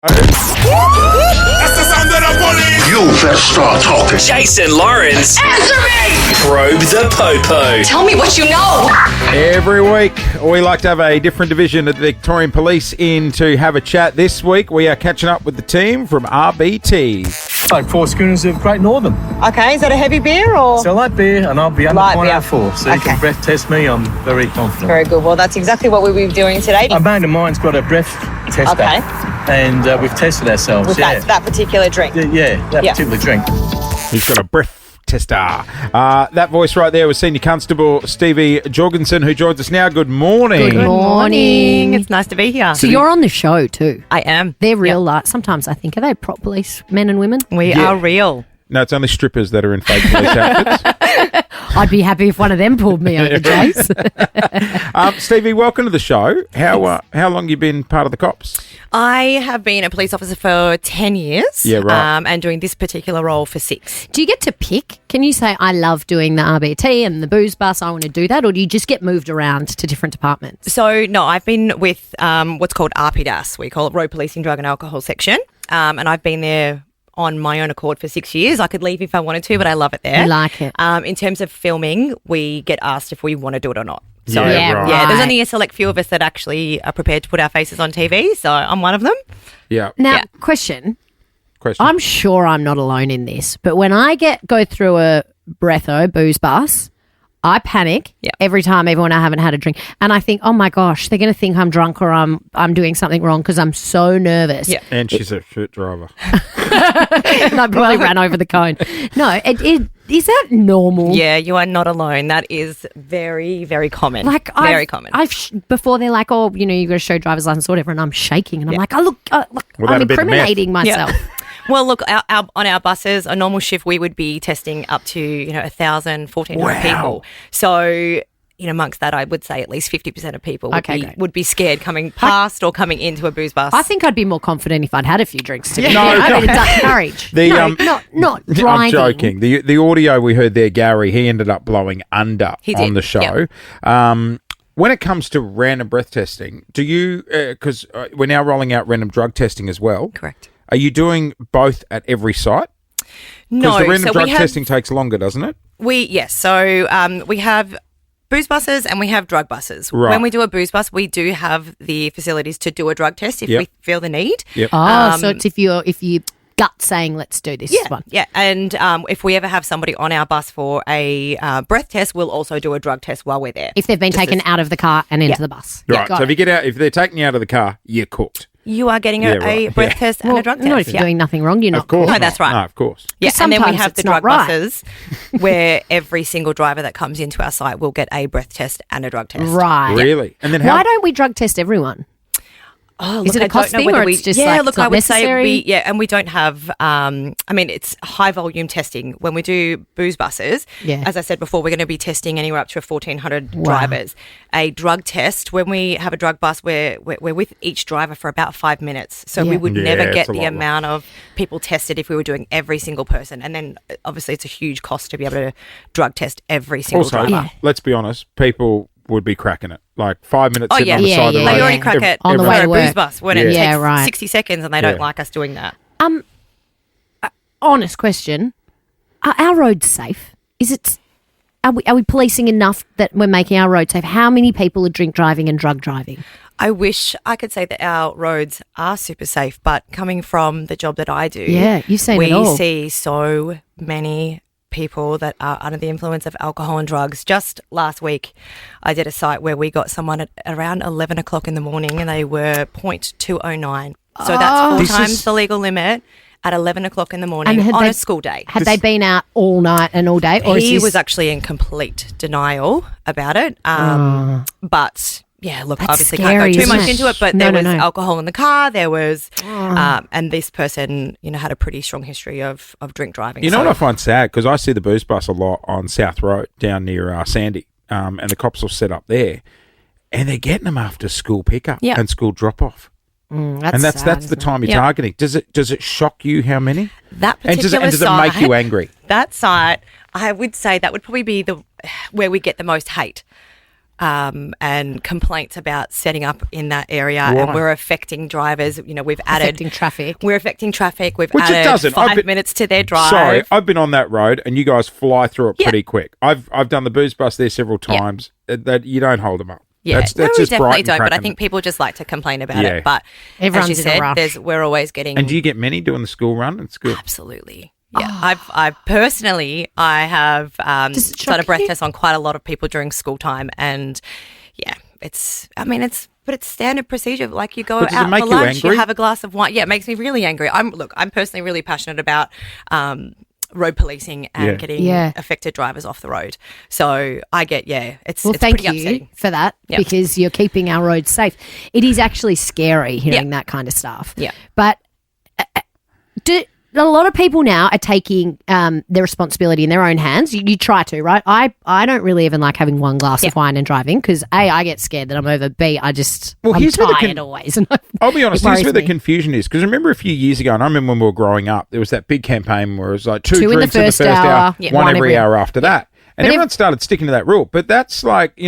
That's the sound of the police. You first start talking. Jason Lawrence. Answer me! Probe the Popo. Tell me what you know. Every week, we like to have a different division of the Victorian Police in to have a chat. This week, we are catching up with the team from RBT. Like 4 schooners of Great Northern. Okay, is that a heavy beer or? So light beer, and I'll be under Light 0.04. So you Okay. can breath test me. I'm very confident. Very good. Well, that's exactly what we'll be doing today. A mate of mine's got a breath tester. Okay. And we've tested ourselves. With that particular drink. That particular drink. He's got a breath tester. That voice right there was Senior Constable Stevie Jorgensen, who joins us now. Good morning. Good morning. It's nice to be here. So you're on the show too. I am. They're real. Sometimes I think, are they prop police men and women? We are real. No, it's only strippers that are in fake police outfits. I'd be happy if one of them pulled me over, Jace. Stevie, welcome to the show. How long you been part of the cops? I have been a police officer for 10 years. Yeah, right. And doing this particular role for 6. Do you get to pick? Can you say, I love doing the RBT and the booze bus, I want to do that? Or do you just get moved around to different departments? So, no, I've been with what's called RPDAS. We call it Road Policing Drug and Alcohol Section. And I've been there on my own accord for 6 years. I could leave if I wanted to, but I love it there. I like it. In terms of filming, we get asked if we want to do it or not. So, right. there's only a select few of us that actually are prepared to put our faces on TV, so I'm one of them. Yeah. Now, question. Question. I'm sure I'm not alone in this, but when I go through a breatho, booze bus, I panic every time, everyone I haven't had a drink. And I think, oh my gosh, they're going to think I'm drunk or I'm doing something wrong because I'm so nervous. Yeah. And she's a shit driver. And I probably ran over the cone. No, is that normal? Yeah, you are not alone. That is very, very common. Very common. Before they're like, oh, you got to show driver's license or whatever, and I'm shaking. And I'm like, oh, look, Without I'm a bit of meth. incriminating myself. Well, look, on our buses, a normal shift, we would be testing up to, 1,000, 1,400 people. So, amongst that, I would say at least 50% of people would be scared coming past or coming into a booze bus. I think I'd be more confident if I'd had a few drinks today. No, I mean, it's courage. Not driving. I'm joking. The audio we heard there, Gary, he ended up blowing under on the show. Yep. When it comes to random breath testing, do you, because we're now rolling out random drug testing as well. Correct. Are you doing both at every site? No. Because the random drug testing takes longer, doesn't it? Yes. So we have booze buses and we have drug buses. Right. When we do a booze bus, we do have the facilities to do a drug test if we feel the need. Yep. So it's if you gut saying, let's do this one. Yeah, and if we ever have somebody on our bus for a breath test, we'll also do a drug test while we're there. If they've been taken out of the car and into the bus. Right. So if they're taking you out of the car, you're cooked. You are getting a breath test and a drug test. Not if you're doing nothing wrong, you're not. Of course. No, that's right. No, of course. Yeah, and then we sometimes have the it's not drug right. buses where every single driver that comes into our site will get a breath test and a drug test. Right. Really? And then Why don't we drug test everyone? Oh, Is it a cost thing or it's just like it's I not would say it would necessary? be, and we don't have, it's high volume testing. When we do booze buses, as I said before, we're going to be testing anywhere up to 1,400 drivers. A drug test, when we have a drug bus, we're with each driver for about 5 minutes. So we would never get the amount of people tested if we were doing every single person. And then obviously it's a huge cost to be able to drug test every single driver. Let's be honest, people would be cracking it. Like 5 minutes sitting on the side of the road. They already crack it on the for way a to booze work. bus when it takes 60 seconds and they don't like us doing that. Honest question. Are our roads safe? Are we policing enough that we're making our roads safe? How many people are drink driving and drug driving? I wish I could say that our roads are super safe, but coming from the job that I do, you've seen it all. We see so many people that are under the influence of alcohol and drugs. Just last week, I did a site where we got someone at around 11 o'clock in the morning and they were 0.209. So that's 4 times the legal limit at 11 o'clock in the morning on a school day. Had they been out all night and all day? Or he was actually in complete denial about it. But yeah, look, That's obviously scary, can't go too much isn't it? into it, but No, there no, was no. alcohol in the car. There was, and this person, had a pretty strong history of drink driving. You know what I find sad? Because I see the booze bus a lot on South Road down near Sandy, and the cops will set up there, and they're getting them after school pickup and school drop off. That's the time you're targeting. Does it shock you how many? That particular and does it make you angry? That site, I would say that would probably be where we get the most hate. and complaints about setting up in that area, and we're affecting drivers. You know, we've added affecting traffic. We're affecting traffic. We've Which it added doesn't. 5 minutes to their drive. Sorry, I've been on that road, and you guys fly through it pretty quick. I've done the booze bus there several times. That you don't hold them up. Yeah, that's we just definitely bright don't. and But I cracking. think people just like to complain about it. But Everyone's as you in a said, rush. we're always getting. And do you get many doing the school run at school? Absolutely. Yeah, I've personally, I have done a breath test on quite a lot of people during school time, and yeah, it's standard procedure. Like you go But does it out make for you lunch, angry? you have a glass of wine. Yeah, it makes me really angry. I'm personally really passionate about road policing and getting affected drivers off the road. So I get, it's thank pretty you upsetting. for that because you're keeping our roads safe. It is actually scary hearing that kind of stuff. Yeah. But a lot of people now are taking their responsibility in their own hands. You try to, right? I don't really even like having one glass of wine and driving because A, I get scared that I'm over. B, I'm here's where tired always. And I'll be honest, it here's where worries the me. confusion is. Because remember a few years ago, and I remember when we were growing up, there was that big campaign where it was like two in the drinks in the first first hour, hour, one every hour after that. And But everyone started sticking to that rule. But that's like,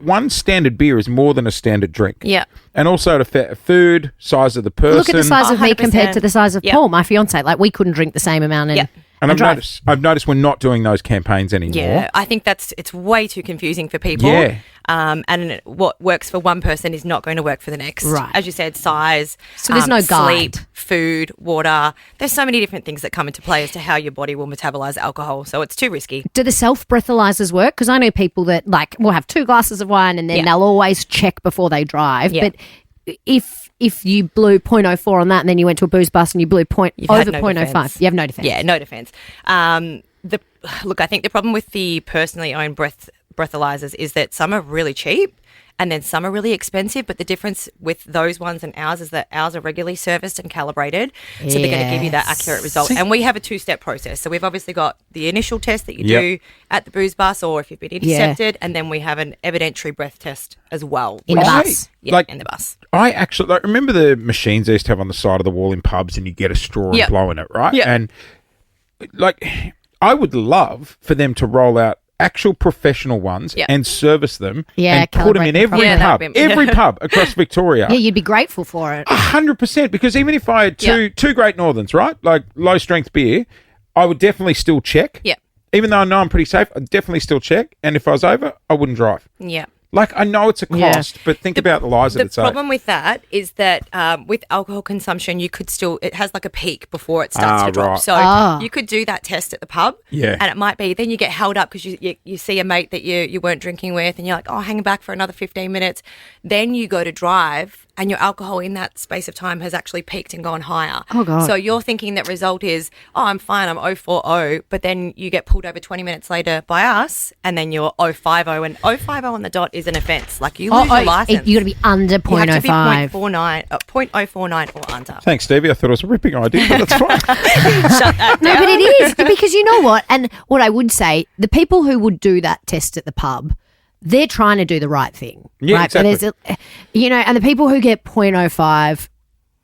one standard beer is more than a standard drink. Yeah. And also to food, size of the person. Look at the size of me 100%. compared to the size of Yep. Paul, my fiance. Like we couldn't drink the same amount and And drive. I've noticed we're not doing those campaigns anymore. Yeah, I think it's way too confusing for people. Yeah. And what works for one person is not going to work for the next. Right. As you said, size. So there's no sleep, guide. food, water. There's so many different things that come into play as to how your body will metabolize alcohol. So it's too risky. Do the self-breathalyzers work? Because I know people that will have 2 glasses of wine and then they'll always check before they drive. Yeah. But if you blew 0.04 on that and then you went to a booze bus and you blew had over no 0.05, defense. you have no defense. Yeah, no defense. Look, I think the problem with the personally owned breathalyzers is that some are really cheap and then some are really expensive. But the difference with those ones and ours is that ours are regularly serviced and calibrated. So they're going to give you that accurate result. And we have a 2-step process. So we've obviously got the initial test that you do at the booze bus or if you've been intercepted. And then we have an evidentiary breath test as well. In the bus. Yeah, in the bus. I actually remember the machines they used to have on the side of the wall in pubs and you get a straw and blow in it, right? Yeah. And I would love for them to roll out actual professional ones and service them and put them in calibrate every them pub, properly. every pub across Victoria. Yeah, you'd be grateful for it. 100%, because even if I had two Great Northerns, right, like low strength beer, I would definitely still check. Yeah. Even though I know I'm pretty safe, I'd definitely still check. And if I was over, I wouldn't drive. Yeah. Like, I know it's a cost, but think about the lives that it's The problem with that is that with alcohol consumption, it has like a peak before it starts to drop. right. So you could do that test at the pub. Yeah. And it might be, then you get held up because you see a mate that you weren't drinking with and you're like, hang back for another 15 minutes. Then you go to drive and your alcohol in that space of time has actually peaked and gone higher. Oh, God. So you're thinking that result is, I'm fine, I'm 040, but then you get pulled over 20 minutes later by us and then you're 050, and 050 on the dot is an offence. Like you lose your license. You got to be under You have to be 0.05. 0.049 or under. Thanks, Stevie. I thought it was a ripping idea, but that's fine. Shut that No, down. but it is because you know what? And what I would say, the people who would do that test at the pub, they're trying to do the right thing. Yeah, right? But exactly. And the people who get 0.05,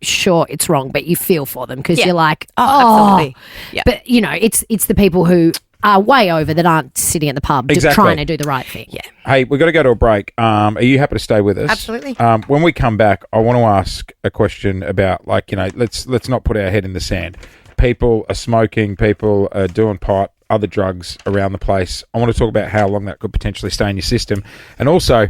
sure, it's wrong, but you feel for them because you're like, absolutely. Yeah. But, it's the people who are way over that aren't sitting at the pub just Exactly. trying to do the right thing. Yeah. Hey, we've got to go to a break. Are you happy to stay with us? Absolutely. When we come back, I want to ask a question about, let's not put our head in the sand. People are smoking, people are doing pot, other drugs around the place. I want to talk about how long that could potentially stay in your system. And also,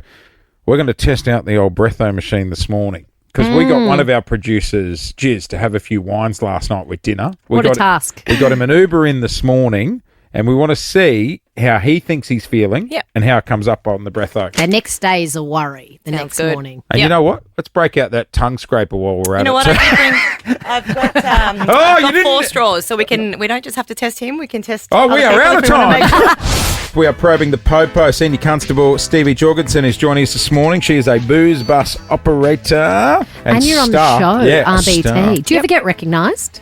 we're going to test out the old breatho machine this morning. Because we got one of our producers, Jiz, to have a few wines last night with dinner. What a task. We got him an Uber in this morning, and we want to see how he thinks he's feeling and how it comes up on the breatho. The next day is a worry, the Sounds next good. morning. And you know what? Let's break out that tongue scraper while we're at You know it. what? I've got you I've got didn't- 4 straws, so we don't just have to test him. We can test. Oh, we other are people out of if we wanna time. make sure. We are probing the Popo. Senior Constable Stevie Jorgensen is joining us this morning. She is a booze bus operator. And you're on star. the show, Yeah, a RBT. star. Do you ever get recognised?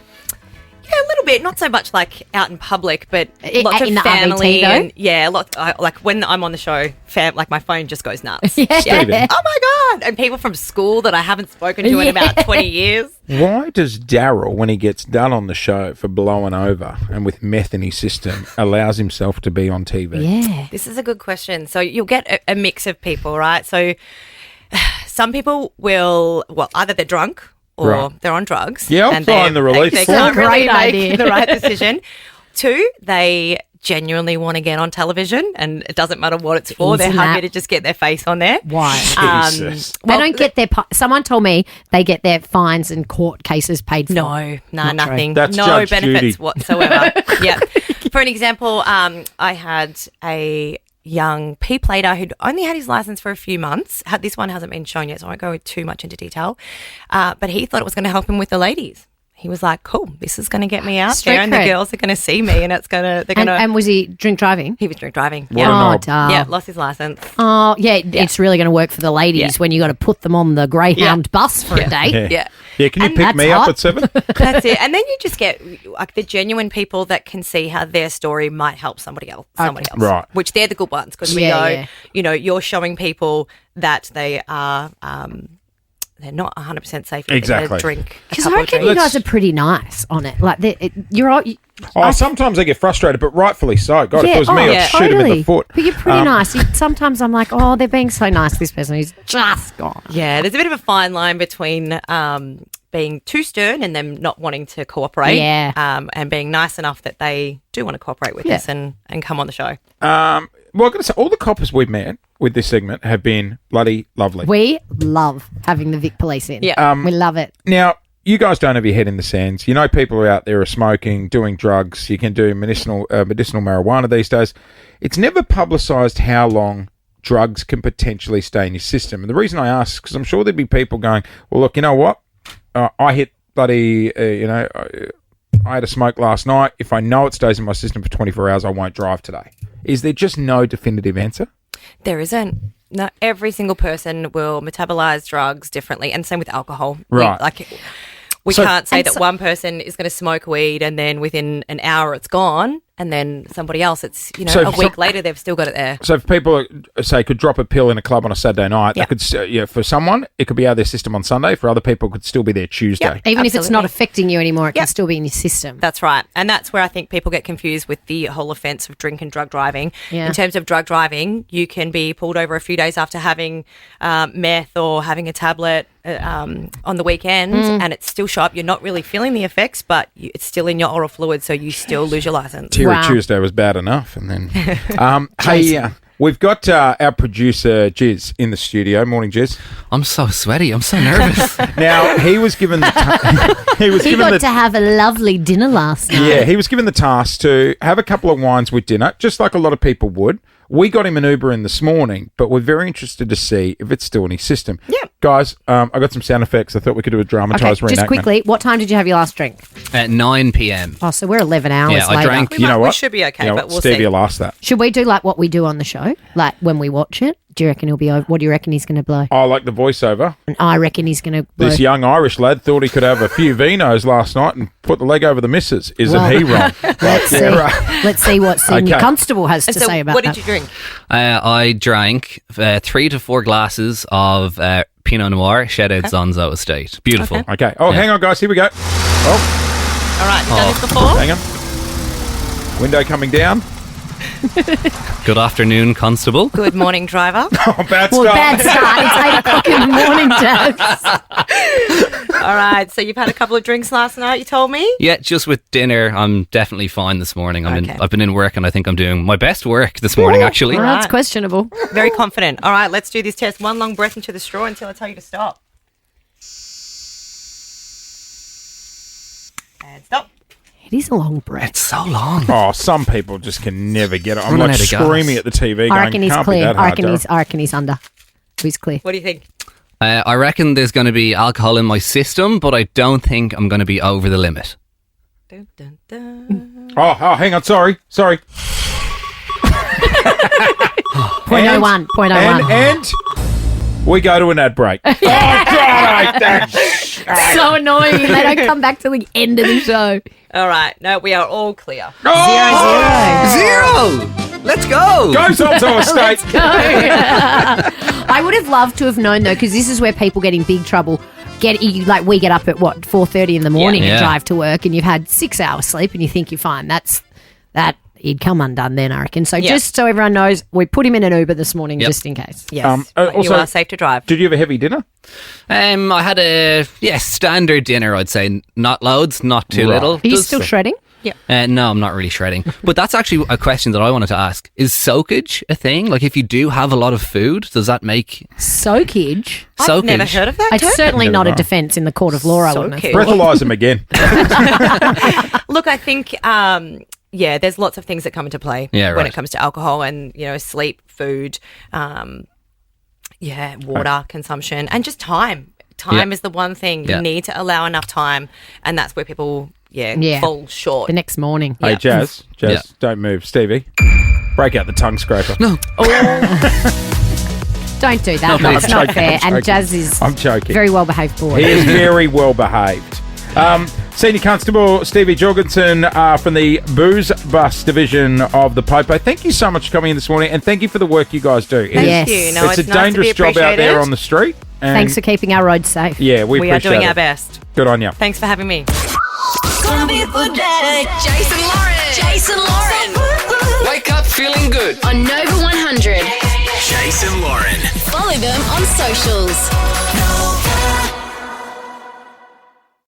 a little bit. Not so much like out in public, but lots of in the family. RBT though? And like when I'm on the show, like my phone just goes nuts. Yeah. Stephen. Oh my God. And people from school that I haven't spoken to in about 20 years. Why does Daryl, when he gets done on the show for blowing over and with meth in his system, allows himself to be on TV? Yeah. This is a good question. So you'll get a mix of people, right? So some people will, either they're drunk or they're on drugs. Yeah, I'll sign the release They form. can't really Great make idea. the right decision. 2, they genuinely want to get on television, and it doesn't matter what it's for. They're Isn't happy that- to just get their face on there. Why? Jesus. They don't get their. Someone told me they get their fines and court cases paid for. No, nothing. That's no Judge benefits Judy. whatsoever. Yeah. For an example, I had a young P plater who'd only had his license for a few months. This one hasn't been shown yet, so I won't go too much into detail. But he thought it was going to help him with the ladies. He was like, "Cool, this is going to get me out Street there, and the cred. girls are going to see me, and it's going to they're going to." And was he drink driving? He was drink driving. What a Yeah, knob. darn. yeah, lost his license. Oh, yeah, it's really going to work for the ladies Yeah. when you got to put them on the Greyhound bus for a day. Yeah. Yeah. Yeah, can you And pick that's me up hot. at 7? That's it. And then you just get like the genuine people that can see how their story might help somebody else. Right. Which they're the good ones because we Yeah, go, yeah. you know, you're showing people that they are they're not 100% safe if they're Exactly. going to drink a Because I couple of reckon you drinks. guys are pretty nice on it. Like, you're all. Sometimes I get frustrated, but rightfully so. God, if it was me, yeah. I'd shoot him in the foot. But you're pretty nice. Sometimes I'm like, oh, they're being so nice. This person who's just gone. Yeah, there's a bit of a fine line between being too stern and them not wanting to cooperate and being nice enough that they do want to cooperate with us and come on the show. Well, I've got to say, all the coppers we've met with this segment have been bloody lovely. We love having the Vic Police in. Yeah. We love it. Now, you guys don't have your head in the sands. You know people are out there are smoking, doing drugs. You can do medicinal marijuana these days. It's never publicised how long drugs can potentially stay in your system. And the reason I ask is because I'm sure there'd be people going, well, look, you know what? I hit bloody, I had a smoke last night. If I know it stays in my system for 24 hours, I won't drive today. Is there just no definitive answer? There isn't. No, every single person will metabolize drugs differently, and same with alcohol. Right. We So- can't say and that so- one person is going to smoke weed and then within an hour it's gone, and then somebody else, it's So a if week later they've still got it there. So if people, say, could drop a pill in a club on a Saturday night, Yeah. they could, for someone, it could be out of their system on Sunday. For other people, it could still be there Tuesday. Yeah. Even if it's not Absolutely. affecting you anymore, it Yep. can still be in your system. That's right. And that's where I think people get confused with the whole offence of drink and drug driving. Yeah. In terms of drug driving, you can be pulled over a few days after having meth or having a tablet on the weekend and it's still show up. You're not really feeling the effects, but it's still in your oral fluid, so you still lose your license. Teary Wow. Tuesday was bad enough. And then, hey, we've got our producer, Jiz, in the studio. Morning, Jiz. I'm so sweaty. I'm so nervous. Now, he was given the He got to have a lovely dinner last night. Yeah, he was given the task to have a couple of wines with dinner, just like a lot of people would. We got him an Uber in this morning, but we're very interested to see if it's still in his system. Yeah. Guys, I got some sound effects. I thought we could do a dramatised reenactment. Just quickly, what time did you have your last drink? At 9 p.m. Oh, so we're 11 hours Yeah, I later. drank- We You know we what? should be okay, You know but what? we'll Stevie see. will ask that. Should we do like what we do on the show? Like when we watch it? Do you reckon he'll be over? What do you reckon he's going to blow? I like the voiceover. And I reckon he's going to blow. This young Irish lad thought he could have a few vinos last night and put the leg over the missus. Isn't Well, he wrong? Let's see. Let's see what Senior Okay. Constable has to And so say about what that. did you drink? I drank 3 to 4 glasses of Pinot Noir, shed out Zonzo Estate. Beautiful. Okay. Oh, hang on, guys. Here we go. Oh, All right, you've done this before? hang on. Window coming down. Good afternoon, Constable. Good morning, driver. Oh, bad Well, start. bad start. It's 8 o'clock in the morning, Jazz. All right, so you've had a couple of drinks last night, you told me? Yeah, just with dinner, I'm definitely fine this morning. Okay. I've been in work and I think I'm doing my best work this morning, actually. Well, that's Right. questionable. Very confident. All right, let's do this test. One long breath into the straw until I tell you to stop. And stop. It is a long breath. It's so long. Oh, some people just can never get it. I'm Running like out of gas. screaming at the TV I going, reckon he's can't be clear. that I hard, reckon he's under. He's clear. What do you think? I reckon there's going to be alcohol in my system, but I don't think I'm going to be over the limit. Dun, dun, dun. Oh, hang on. Sorry. 0.01. 0.01. And we go to an ad break. Oh, God, So annoying. They don't come back till the end of the show. All right. No, we are all clear. Zero. Let's go. Goes on to a state. I would have loved to have known though, because this is where people get in big trouble. We get up at 4:30 in the morning and drive to work, and you've had 6 hours sleep, and you think you're fine. That he'd come undone then, I reckon. So just so everyone knows, we put him in an Uber this morning just in case. Yes. Also, you are safe to drive. Did you have a heavy dinner? I had a standard dinner. I'd say not loads, not too little. Are you still shredding? Yeah. No, I'm not really shredding. But that's actually a question that I wanted to ask. Is soakage a thing? Like, if you do have a lot of food, does that make... Soakage? I've never heard of that. It's certainly not a defence in the court of law, I wouldn't have thought. Breathalyse them again. Look, I think... there's lots of things that come into play when it comes to alcohol and, sleep, food, water consumption, and just time. Time is the one thing. You need to allow enough time, and that's where people fall short. The next morning. Hey, Jazz, don't move. Stevie, break out the tongue scraper. No. Don't do that. No, It's I'm not joking, fair. I'm And joking. Jazz is I'm joking. very well-behaved boy. He is very well behaved. Senior Constable Stevie Jorgensen from the Booze Bus Division of the Popo. Thank you so much for coming in this morning, and thank you for the work you guys do. Thank you. No, it's a nice to dangerous be job out there appreciated. on the street. And Thanks for keeping our roads safe. Yeah, we We are appreciate doing it. our best. Good on you. Thanks for having me. Jason Lauren. Wake up feeling good. On Nova 100. Jason Lauren. Follow them on socials.